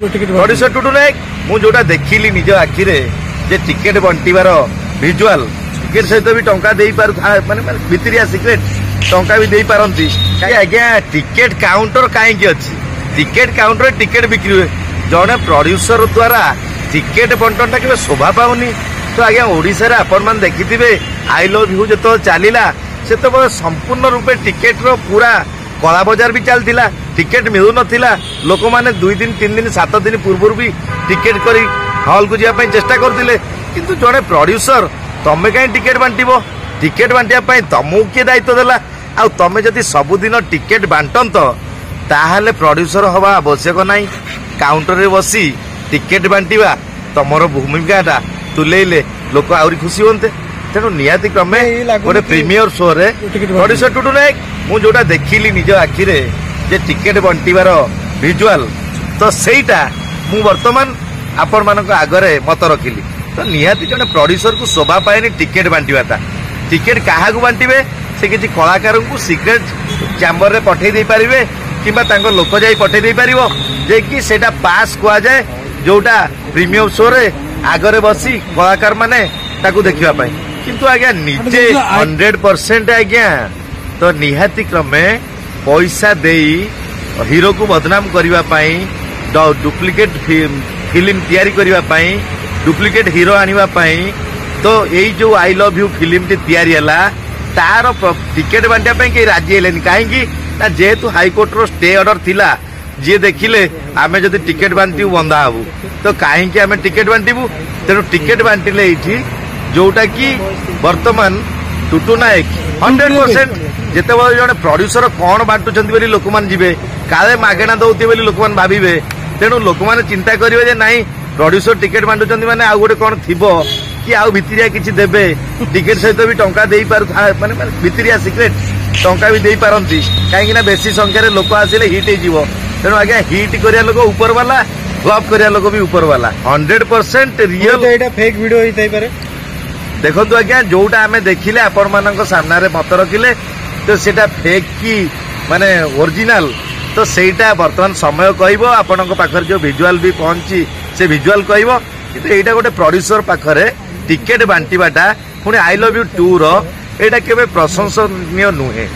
Producer Totu नायक मु जोटा देखिली निज आखि जे टिकेट बंटीबार विजुआल टिकेट सहित भी टंका दे पार माने भितरिया सिक्रेट टंका भी दे पारंती आज्ञा टिकेट काउंटर कहीं अच्छी टिकेट काउंटर टिकेट बिक्री हुए जड़े प्रोड्यूसर द्वारा टिकेट बंटन के शोभा पाऊनी तो आज्ञा ओडिशा रे आपण मान देखिथिबे आई लव यू जो चलीला से तो संपूर्ण रूपे टिकेट रो पूरा कला बजार भी चलता टिकेट मिलू ना लोक मैंने 2 दिन 3 दिन 7 दिन पूर्व भी टिकेट कर हॉल को जावाई चेष्टा करते किंतु जड़े प्रोड्यूसर तमें कहीं टिकेट बांटब टिकेट बांटा तुमको किए दायित्व देला आ तमें जदि सबुदिन टिकेट बांटत ताहले प्रोड्यूसर हवा आवश्यक नहीं काउंटर रे बसी टिकेट बांटा तुमर भूमिका तुलेले लोक आहरी खुशी होते तेणु निहाती क्रमे गोटे प्रीमियर शो रे प्रोड्यूसर टुटू नायक मु जोटा देखिली निज आखि जे टिकेट बंटीबार विजुआल तो सेटा मु वर्तमान आपण मानक आगरे मत रखिली तो निहाती जने प्रोड्यूसर को शोभा पाएनी टिकेट बांटीबाटा टिकेट क्या बांटे से किसी कलाकार को सिक्रेट चैम्बर रे पठे दे पारिबे किंबा तांको लोक जाई पठे दे पारिबो जे कि सेटा पास कुआ जाए जोटा प्रीमियम शो रे आगरे बसी कलाकार माने ताकू देखिबा पाई किंतु आज्ञा निजे 100% आज्ञा तो निहाती क्रमे पैसा देई हीरो को बदनाम करिबा पाई डुप्लिकेट फिल्म तैयारी करिबा पाई डुप्लिकेट हीरो आनिबा पाई तो यही जो I love you film T तैयारी हला तार टिकेट बांटा पाई के राजी हेलेनी काहेकि जेहेतु हाईकोर्ट रो स्टे ऑर्डर थिला जी देखिले आमे जदि टिकेट बांटी बंदा हबू तो काहेकि आमे टिकेट बांटीबू तेणु टिकेट बांटिले एठी जोटा कि वर्तमान टुटू नायक 100% जिते जड़े प्रोड्यूसर कौन बांटुंट बोली लोक मैंने जी काले मागेणा दौते बोली लोक मैंने भावे तेणु लोक मैंने चिंता करेंगे ना प्रोड्यूसर टिकेट बांटुंट माने आउ गोटे कौन थी कि आउ भितरिया किसी देवे टिकेट सहित भी टंका दे पार माने भितरिया सिक्रेट टंका भी दे पारती कहीं बेसी संख्यार लोक आसिले हिट हो तेणु आज्ञा हिट करिया लोक ऊपर वाला फ्लॉप करिया लोक भी ऊपर वाला 100% रियल फेक वीडियो होई पारे देखो आज्ञा जोटा आमे देखिले आपण मानक सामना रे मत रखिले तो सेटा फेक की माने ओरिजिनल तो सेटा वर्तमान समय कहबो आपनक पाखर जो विजुअल भी पहुंची से विजुअल कहबो किंतु एटा गोटे प्रोड्यूसर पाखरे टिकेट बांटीबाटा पुणी आई लव यू 2 रो एटा केबे प्रशंसनीय नुहे।